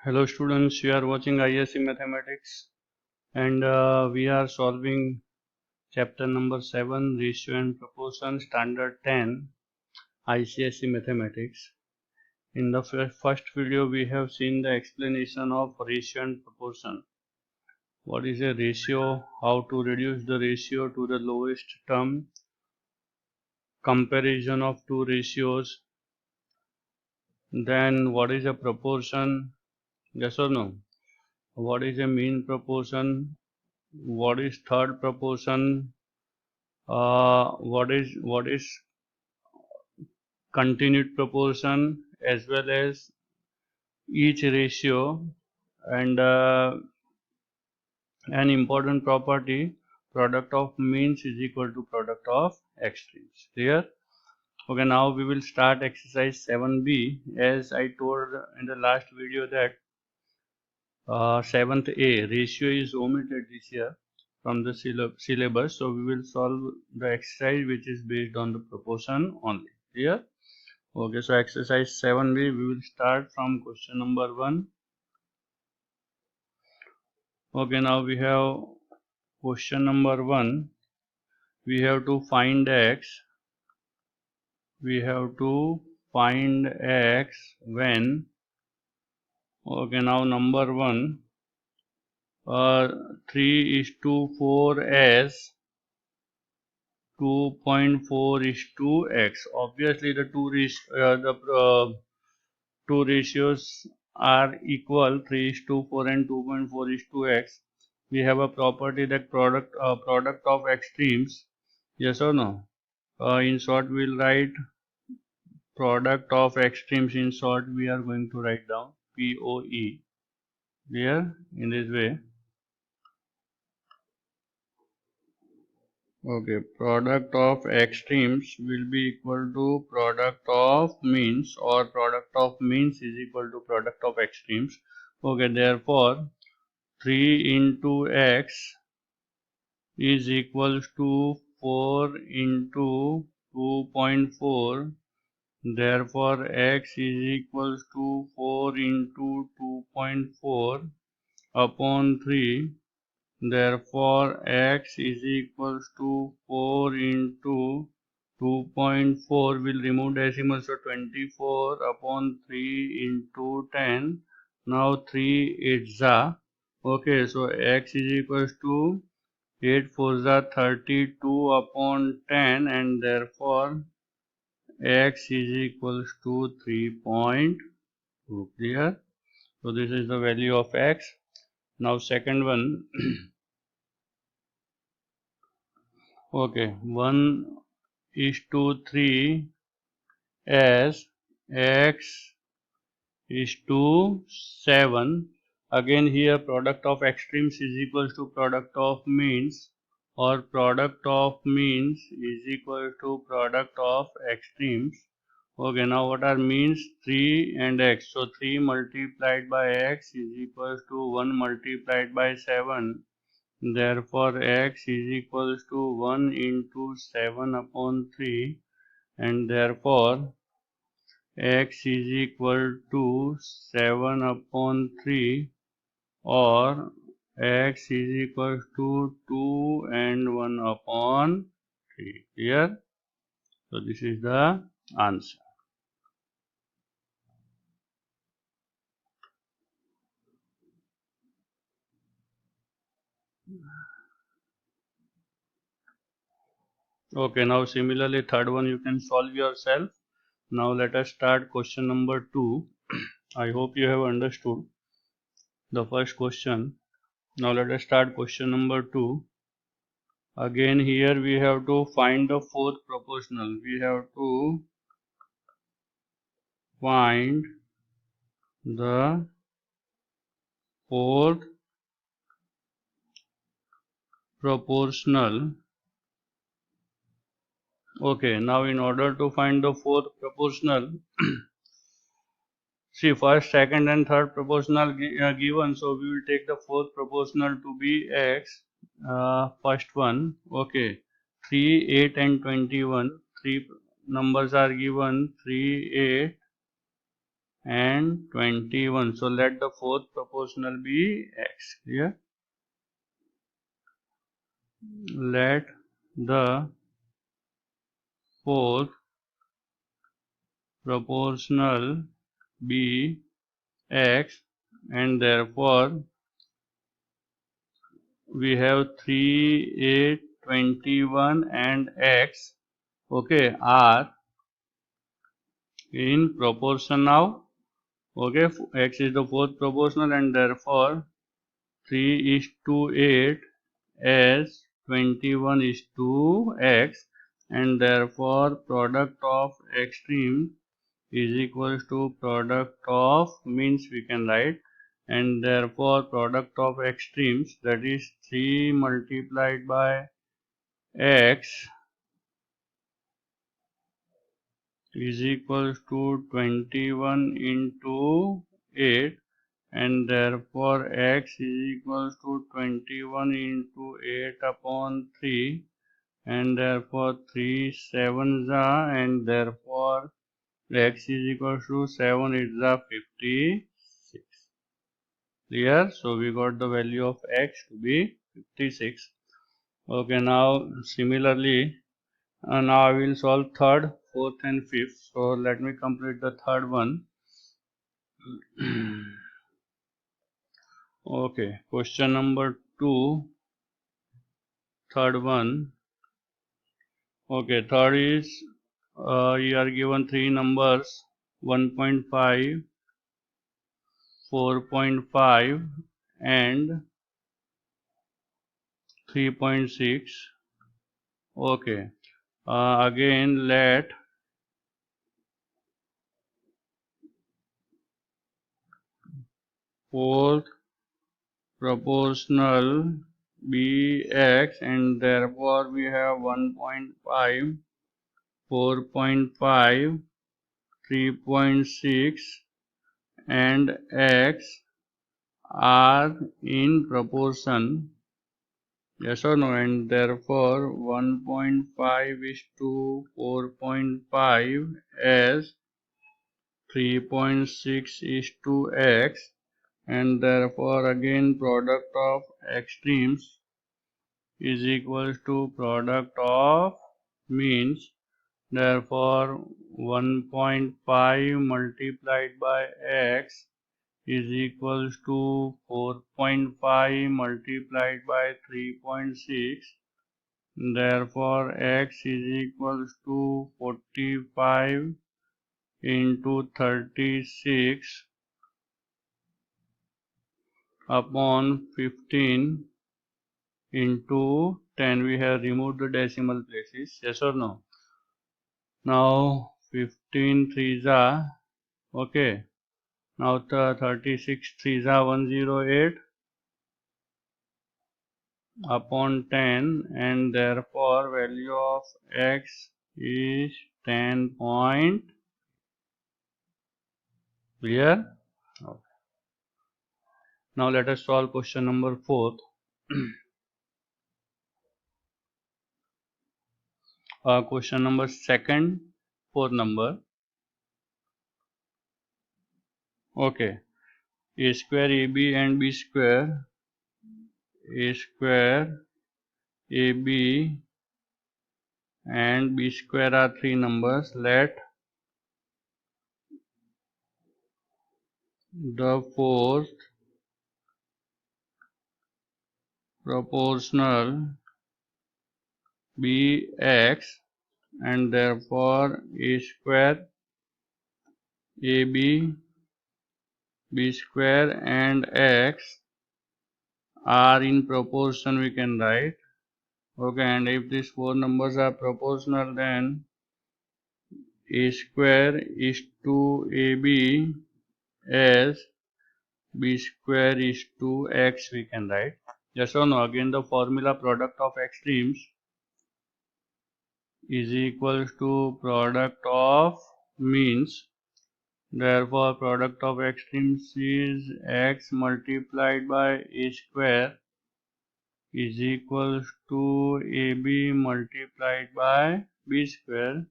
Hello students, you are watching ISC Mathematics and we are solving chapter number 7 Ratio and Proportion Standard 10 ICSE Mathematics. In the first video we have seen the explanation of ratio and proportion. What is a ratio, how to reduce the ratio to the lowest term, comparison of two ratios, then what is a proportion, yes or no, what is a mean proportion, what is third proportion, what is continued proportion, as well as each ratio, and an important property, product of means is equal to product of extremes. Clear? Okay, now we will start exercise 7b. As I told in the last video that 7th A ratio is omitted this year from the syllabus, so we will solve the exercise which is based on the proportion only. Clear? Okay, so exercise 7b, we will start from question number 1. Okay, now we have question number 1. We have to find x. We have to find x when, okay, now number 1, 3 is to 4 as 2.4 is to x. Obviously the two ratios are equal, 3 is to 4 and 2.4 is to x. We have a property that product of extremes, yes or no? In short we will write product of extremes. In short we are going to write down POE. Clear? In this way. Okay, product of extremes will be equal to product of means, or product of means is equal to product of extremes. Okay, therefore 3 into x is equals to 4 into 2.4. Therefore x is equals to 4 into 2.4 upon 3. Therefore x is equals to 4 into 2.4, will remove decimal, so 24 upon 3 into 10. Now 3 is okay, so x is equals to 8 4 32 upon 10, and therefore x is equals to 3.2. Clear? So this is the value of x. Now second one. Okay, 1 is to 3 as x is to 7. Again here product of extremes is equals to product of means, or product of means is equal to product of extremes. Okay, now what are means? 3 and x. So 3 multiplied by x is equals to 1 multiplied by 7. Therefore x is equals to 1 into 7 upon 3, and therefore x is equal to 7 upon 3, or x is equal to 2 and 1 upon 3. Clear? So this is the answer. Okay, now similarly third one you can solve yourself. Now let us start question number 2. I hope you have understood the first question. Now let us start question number 2. Again here we have to find the fourth proportional. We have to find the fourth proportional. Okay, now in order to find the fourth proportional, see, first, second and third proportional given, so we will take the fourth proportional to be x. First one, okay, 3, 8 and 21. Three numbers are given, 3, 8 and 21. So let the fourth proportional be x. Clear? Let the fourth proportional be x, and therefore we have 3, 8, 21 and x, okay, are in proportion now. Okay, x is the fourth proportional, and therefore 3 is to 8 as 21 is to x, and therefore product of extreme is equals to product of means, we can write, and therefore product of extremes, that is 3 multiplied by x is equals to 21 into 8, and therefore x is equals to 21 into 8 upon 3, and therefore 3 sevens are, and therefore x is equals to 7 is the 56. Clear? So we got the value of x to be 56. Okay, now similarly, now I will solve third, fourth and fifth. So let me complete the third one. Okay, question number 2, third one. Okay, third is you are given three numbers 1.5, 4.5 and 3.6. Okay, again let fourth proportional be x, and therefore we have 1.5, 4.5, 3.6 and x are in proportion, yes or no, and therefore 1.5 is to 4.5 as 3.6 is to x, and therefore again product of extremes is equals to product of means, therefore 1.5 multiplied by x is equals to 4.5 multiplied by 3.6, therefore x is equals to 45 into 36 upon 15 into 10. We have removed the decimal places, yes or no? Now 15 threes are, okay, now the 36 threes are 108 upon 10, and therefore value of x is 10 point. Clear? Okay. Now let us solve question number 4. Question number 2nd, 4th number. Okay, a square AB and B square, a square AB and B square are three numbers. Let the fourth proportional be x, and therefore a square AB, B square and x are in proportion, we can write. Okay, and if these four numbers are proportional, then a square is to AB as B square is to x, we can write. Yes or no? Again the formula product of extremes is equals to product of means, therefore product of extremes is x multiplied by a square is equals to AB multiplied by B square,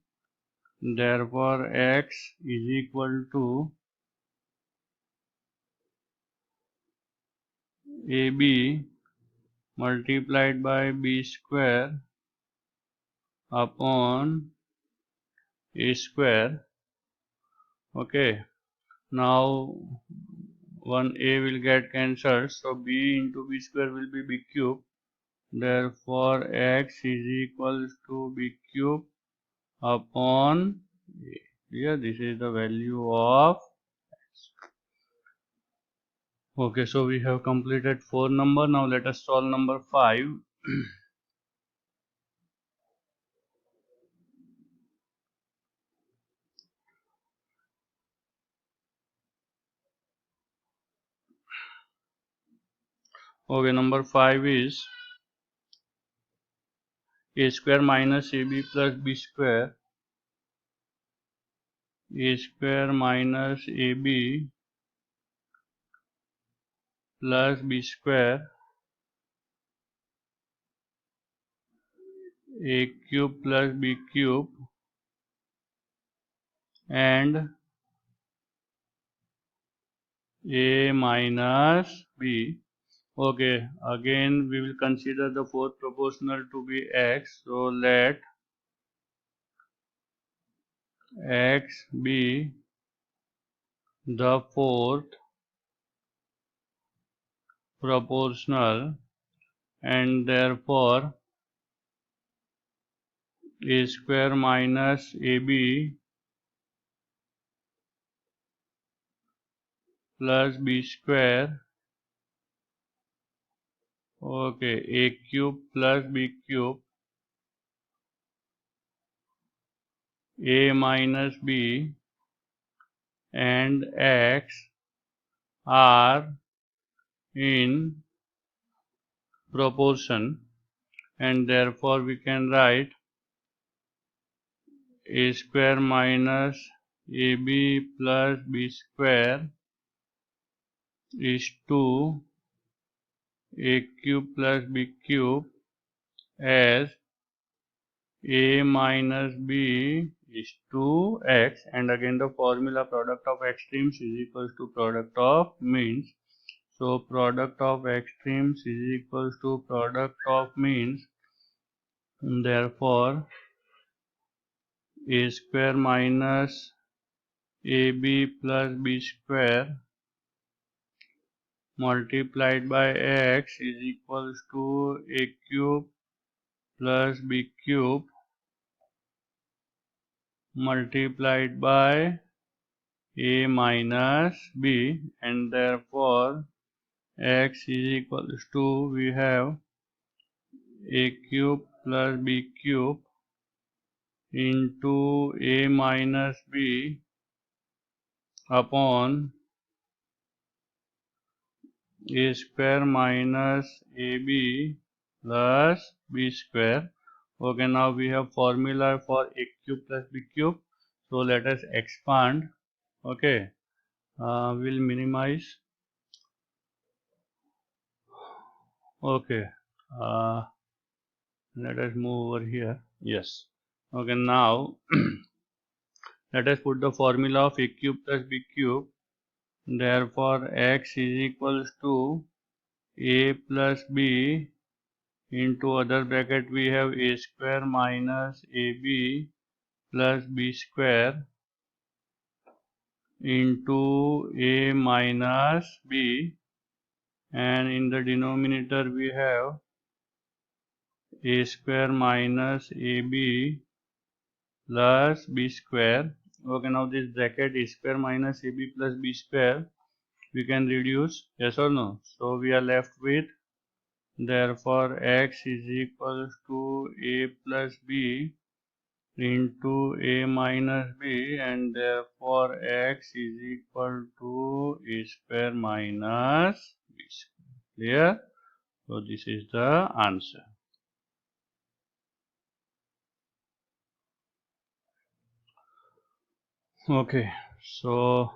therefore x is equal to AB multiplied by B square upon A square. Okay, now one A will get cancelled, so B into B square will be B cube. Therefore X is equals to B cube upon A. Here this is the value of X. Okay, so we have completed 4 number. Now let us solve number 5. Okay, number 5 is A square minus AB plus B square. A square minus AB plus B square. A cube plus B cube and A minus B. Okay, again we will consider the fourth proportional to be X. So let X be the fourth proportional, and therefore A square minus AB plus B square. Okay, A cube plus B cube, A minus B and X are in proportion, and therefore we can write A square minus AB plus B square is to A cube plus B cube as A minus B is to X, and again the formula product of extremes is equals to product of means. So product of extremes is equals to product of means, and therefore A square minus AB plus B square multiplied by X is equals to A cube plus B cube multiplied by A minus B, and therefore X is equals to, we have A cube plus B cube into A minus B upon A square minus AB plus B square. Okay, now we have formula for A cube plus B cube. So let us expand. Okay, we'll minimize. Okay, let us move over here. Yes. Okay, now let us put the formula of A cube plus B cube. Therefore X is equals to A plus B into other bracket we have A square minus AB plus B square into A minus B, and in the denominator we have A square minus AB plus B square. Okay, now this bracket A square minus AB plus B square we can reduce, yes or no? So we are left with, therefore X is equals to A plus B into A minus B, and therefore X is equal to A square minus B square. Clear? So this is the answer. Okay, so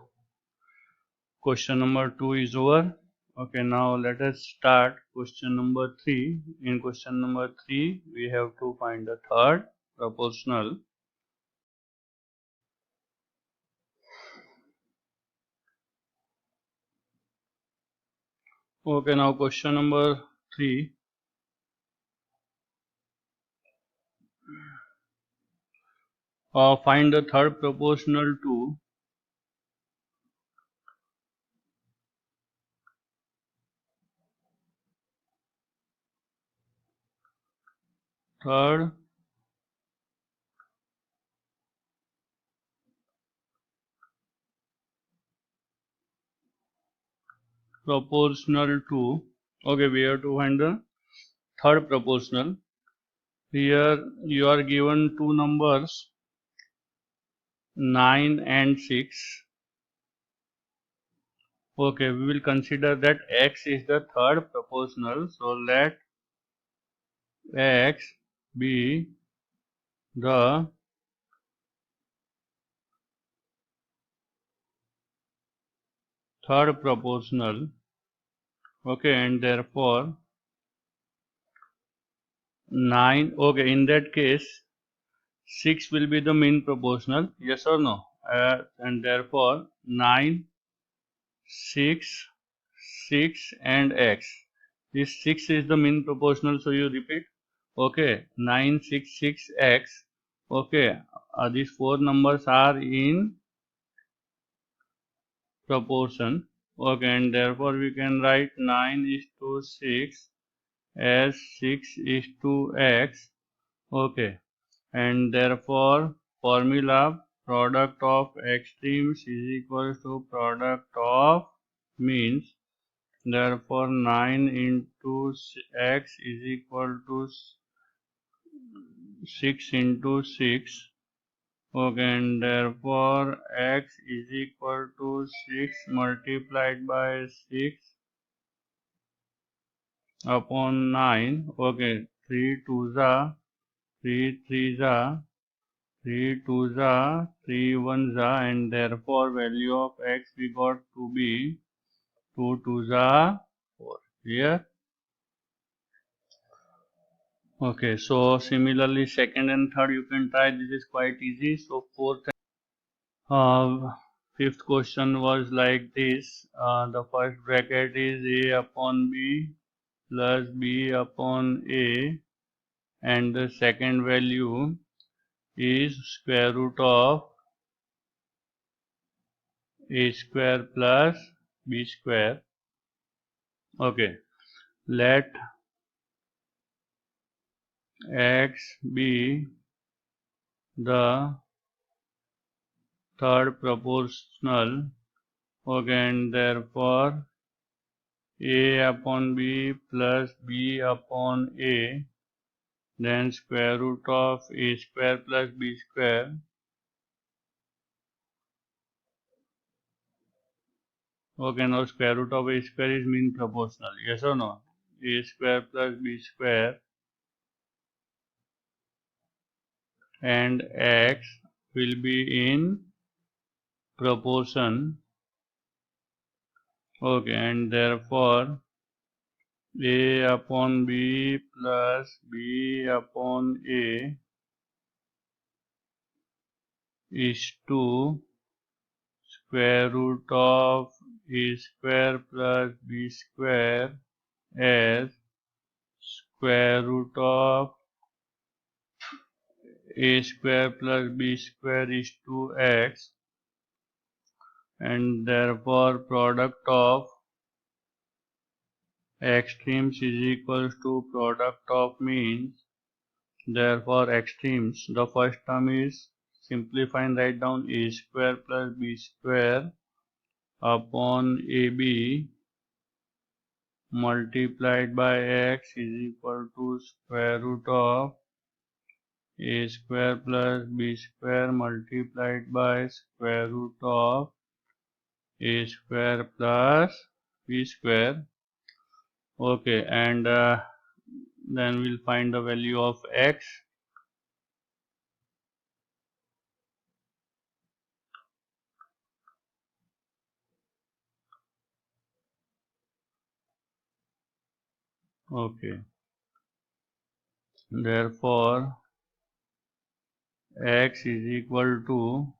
question number 2 is over. Okay, now let us start question number 3. In question number 3, we have to find the third proportional. Okay, now question number 3. Find the third proportional to third proportional to. Okay, we have to find the third proportional. Here you are given two numbers 9 and 6. Okay, we will consider that x is the third proportional. So let x be the third proportional. Okay, and therefore 9. Okay, in that case 6 will be the mean proportional. Yes or no? And therefore 9, 6, 6 and x. This 6 is the mean proportional, so you repeat. Okay, 9, 6, 6, x. Okay, these four numbers are in proportion. Okay, and therefore we can write 9 is to 6 as 6 is to x. Okay, and therefore formula product of extremes is equal to product of means. Therefore 9 into x is equal to 6 into 6. Okay, and therefore x is equal to 6 multiplied by 6 upon 9. Okay, 3 2 za, 3 3 za, 3 2 za, 3 1 za, and therefore value of x we got to be 2 2 za 4. Here. Okay, so similarly second and third you can try. This is quite easy. So fourth fifth question was like this. The first bracket is a upon b plus b upon a, and the second value is square root of a square plus b square. Okay, let x be the third proportional. Okay, and therefore a upon b plus b upon a, then square root of a square plus b square. Okay, now square root of a square is mean proportional. Yes or no? A square plus b square and x will be in proportion. Okay, and therefore a upon b plus b upon a is to square root of a square plus b square as square root of a square plus b square is to x, and therefore product of extremes is equals to product of means. Therefore extremes, the first term is simplify and write down a square plus b square upon ab multiplied by x is equal to square root of a square plus b square multiplied by square root of a square plus b square. Okay, and then we'll find the value of x. Okay, therefore x is equal to,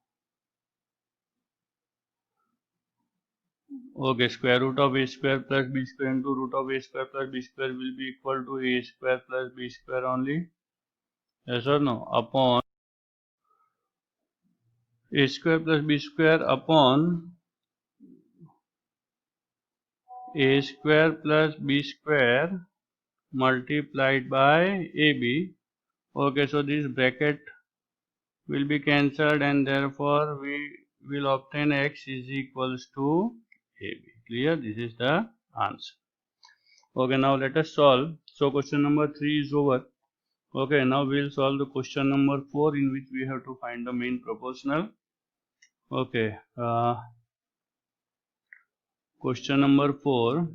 Okay, square root of a square plus b square into root of a square plus b square will be equal to a square plus b square only. Yes or no? Upon a square plus b square upon a square plus b square multiplied by ab. Okay, so this bracket will be cancelled and therefore we will obtain x is equals to ab. Clear? This is the answer. Okay, now let us solve. So question number 3 is over. Okay, now we'll solve the question number 4 in which we have to find the mean proportional. Okay, question number 4.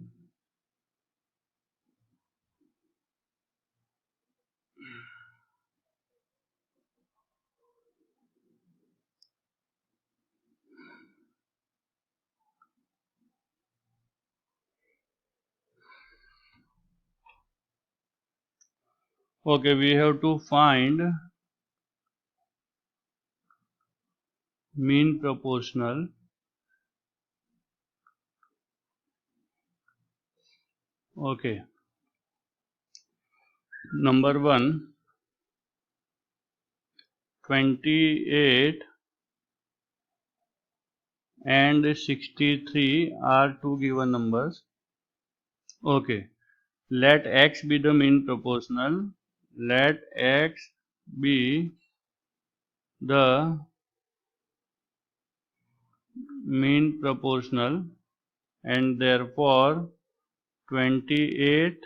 Okay, we have to find mean proportional. Okay, number 1, 28 and 63 are two given numbers. Okay, let x be the mean proportional. Let x be the mean proportional and therefore 28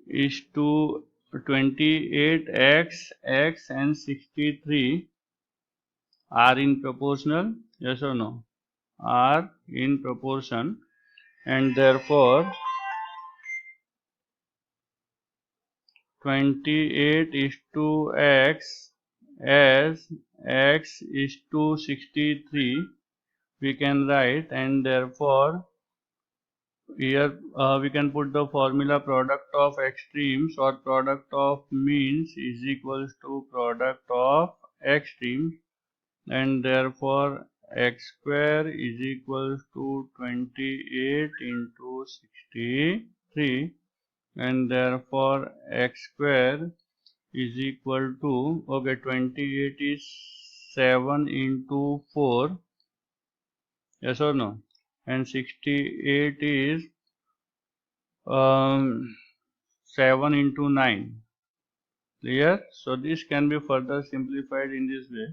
is to 28x, x and 63 are in proportional. Yes or no? Are in proportion and therefore 28 is to x as x is to 63 we can write, and therefore here we can put the formula product of extremes or product of means is equals to product of extremes, and therefore x square is equals to 28 into 63, and therefore x square is equal to, okay, 28 is 7 into 4, yes or no, and 68 is 7 into 9. Clear? So this can be further simplified in this way.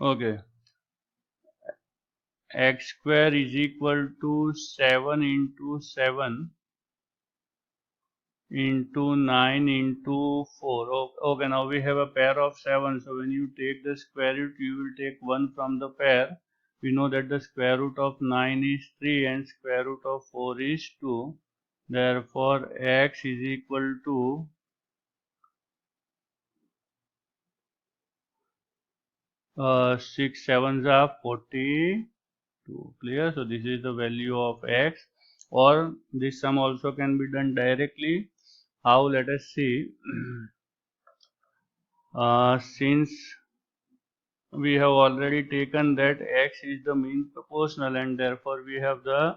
Okay, x square is equal to 7 into 7 into 9 into 4. Okay, now we have a pair of 7. So when you take the square root, you will take 1 from the pair. We know that the square root of 9 is 3 and square root of 4 is 2. Therefore, x is equal to 6 sevens are 42. Clear? So this is the value of x, or this sum also can be done directly. How? Let us see. Since we have already taken that x is the mean proportional and therefore we have the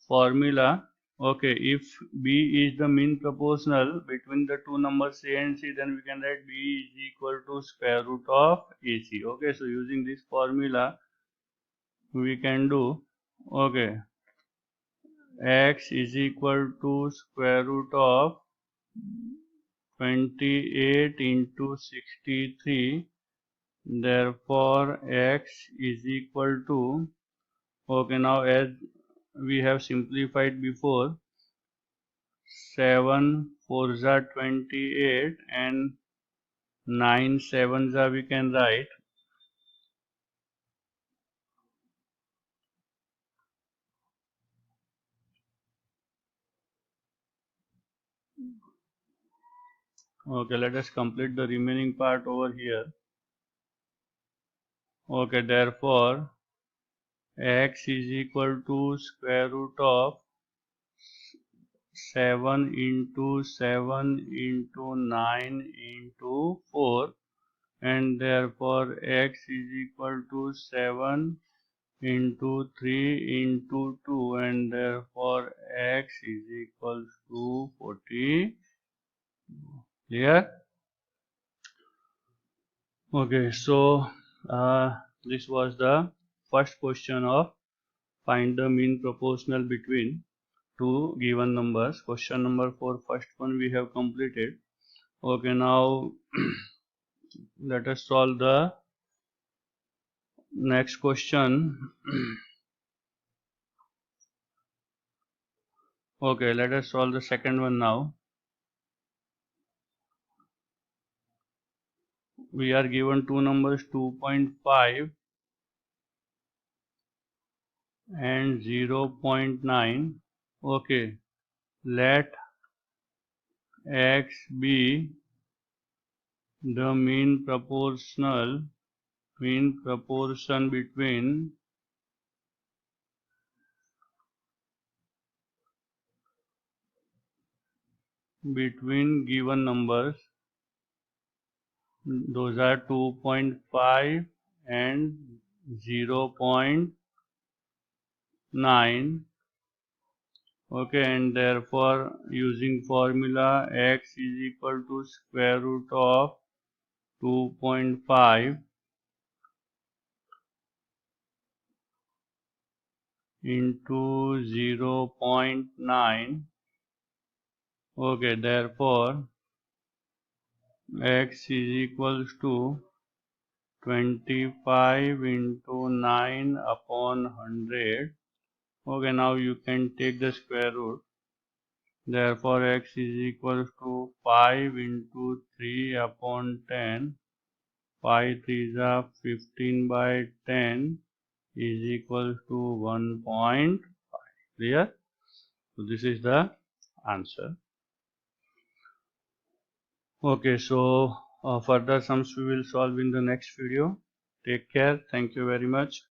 formula. Okay, if b is the mean proportional between the two numbers a and c, then we can write b is equal to square root of ac. Okay, so using this formula we can do, okay, x is equal to square root of 28 into 63, therefore x is equal to, okay, now as we have simplified before, 7 4s are 28 and 9 7s are, we can write, okay, let us complete the remaining part over here. Okay, therefore x is equal to square root of 7 into 7 into 9 into 4, and therefore x is equal to 7 into 3 into 2, and therefore x is equal to 40. Clear? Okay, so this was the first question of find the mean proportional between two given numbers. Question number 4, first one we have completed. Okay, now let us solve the next question. Okay, let us solve the second one now. We are given two numbers 2.5 and 0.9. Okay, let x be the mean proportion between given numbers. Those are 2.5 and 0.9. Okay, and therefore using formula x is equal to square root of 2.5 into 0.9. Okay, therefore x is equals to 25 into 9 upon 100. Okay, now you can take the square root. Therefore x is equals to 5 into 3 upon 10. 5 3 is 15 by 10 is equals to 1.5. Clear? So this is the answer. Okay, so further sums we will solve in the next video. Take care. Thank you very much.